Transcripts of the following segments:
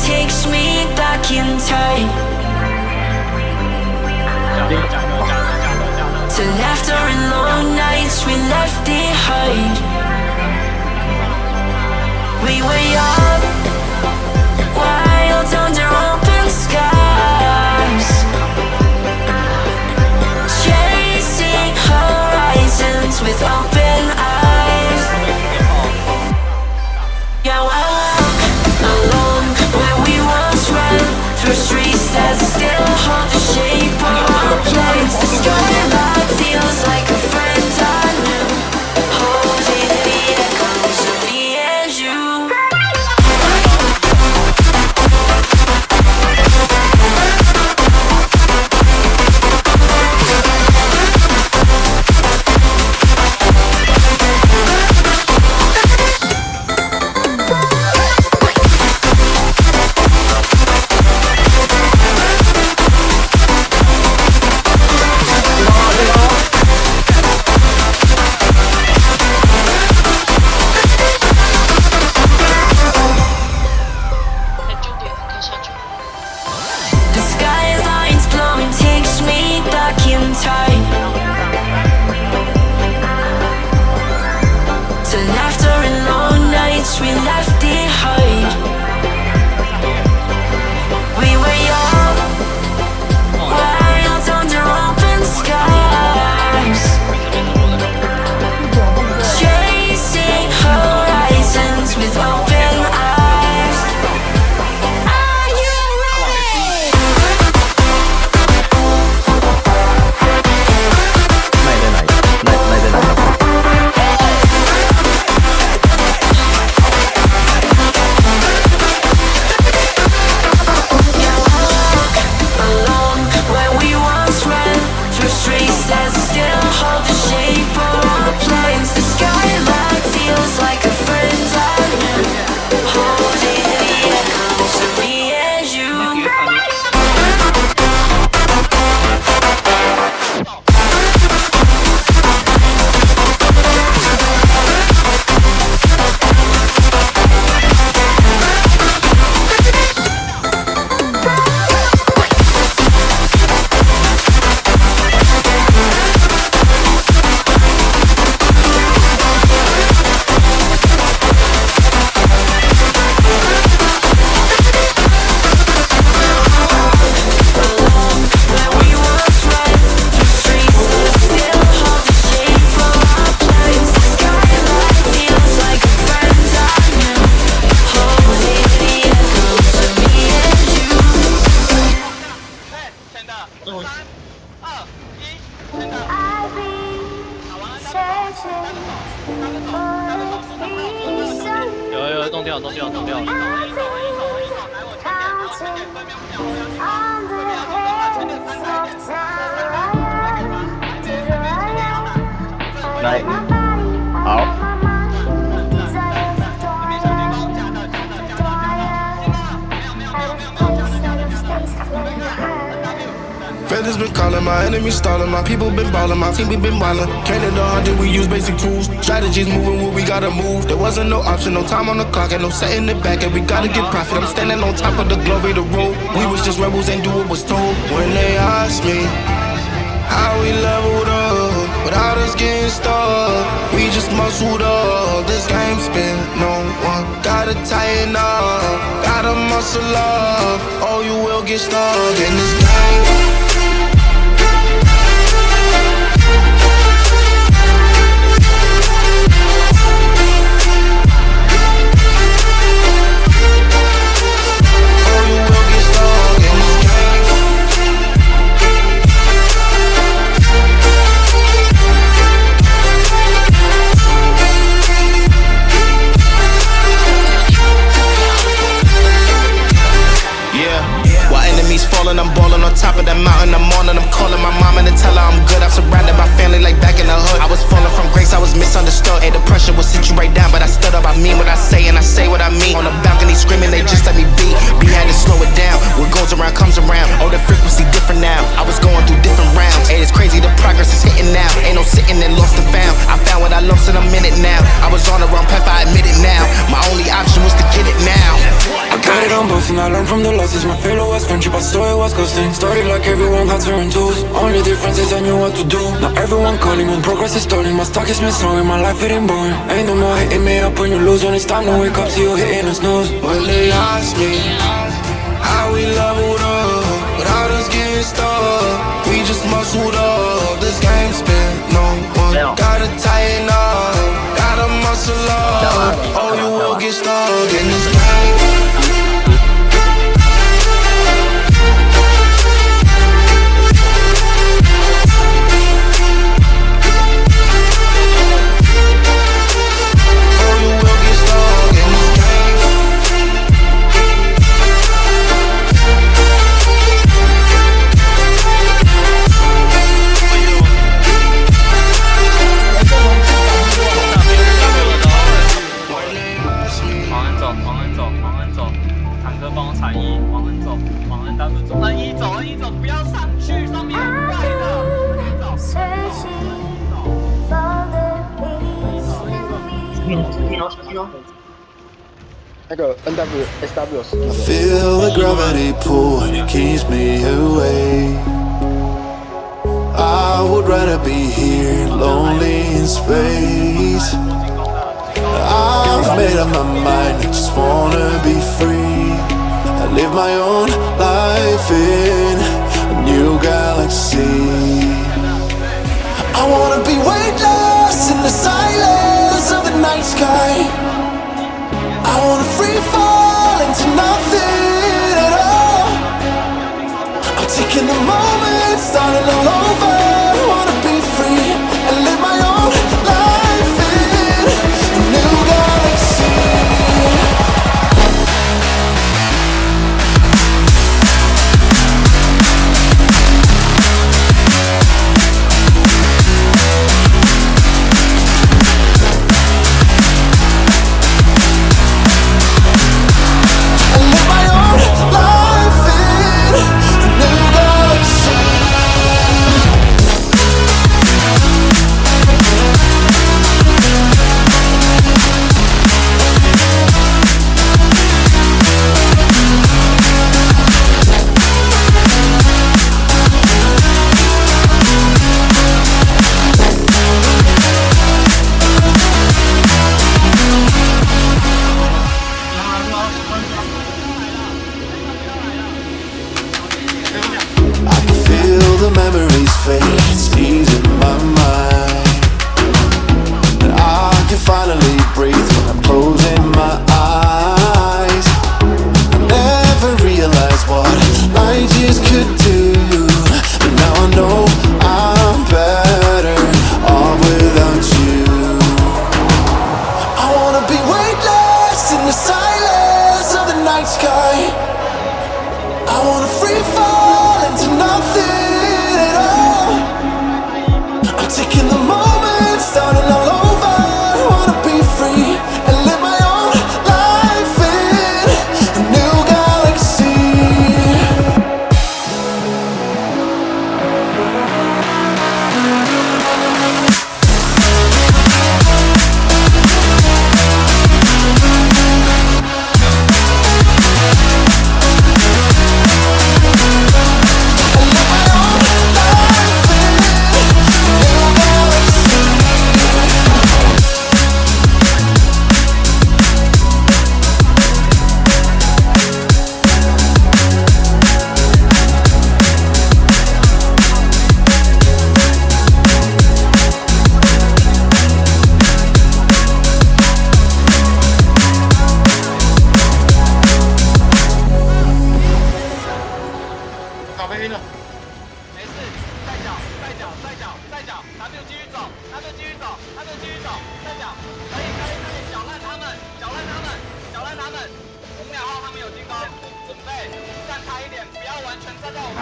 Takes me back in time to laughter and long nights we left behind. We were young, wild under open skies, chasing horizons with open eyes. Yeah, I walk along where we once ran, through streets that still hold the shape of our plans. The skyline feels like a friend I knew, holding the echoes of me and you. The skyline's glowing, takes me back in time to laughter and long nights we left behind. We were young, wild under open skies, chasing horizons with open eyes. Are you ready? Along where we once ran, through streets that still hold the shape of our plans. The skyline feels like a friend I knew, holding the echoes of me and you. Where we once ran, through streets that still hold the shape of our plans. The skyline feels like a friend I knew, holding the echoes of me and you. 真的，3、2、1，真的。 I've been searching for a reason. 有动掉。 I've been counting on the heads of time. Này. My body, Hảo. my mind, desires of twilight. Out of place, out of space, floating high. Feathers been calling, my enemies stalling, my people been balling, my team we been wildin'. Cannon to 100, we use basic tools. Strategies moving where we gotta move. There wasn't no option, no time on the clock, and no setting it back, and we gotta get profit. I'm standing on top of the glory, the road. We was just rebels and do what was told. When they asked me how we leveled up, without us getting stuck, we just muscled up. This game spin, no one gotta tighten up, gotta muscle up, or you will get stuck in this game. I'm ballin' on top of that mountain. I learned from the losses. My failure was friendship, I saw it was ghosting. Started like everyone had certain tools. Only difference is I knew what to do. Now everyone calling when progress is stalling. My stock is misslowing, my life it ain't boring. Ain't no more hitting me up when you lose. When it's time to wake up, see you hitting the snooze. When they ask me how we leveled up without us getting stuck, we just muscled up. This game spent no one. Gotta tighten up, gotta muscle up, or you will get stuck in this game. I feel the gravity pull and it keeps me away. I would rather be here, lonely in space. I've made up my mind, I just wanna be free. I live my own life in a new galaxy. I wanna be weightless in the silence of the night sky. I wanna free fall into nothing at all. I'm taking the moment, starting all over. I wanna be free and live my own life in a new galaxy.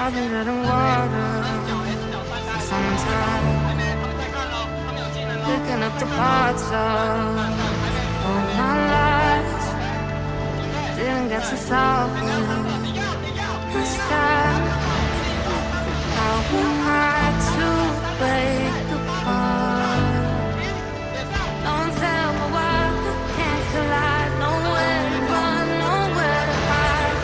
I've been treading water for some time, picking up the parts of all my life. Didn't get to solve it this time. How am I to break apart? No one tell me why can't collide. Nowhere to run, nowhere to hide.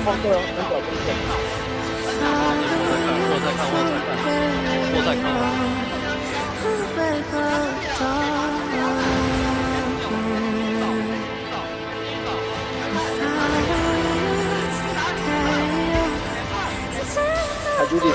放对哦，很小风险。我在看。海朱迪。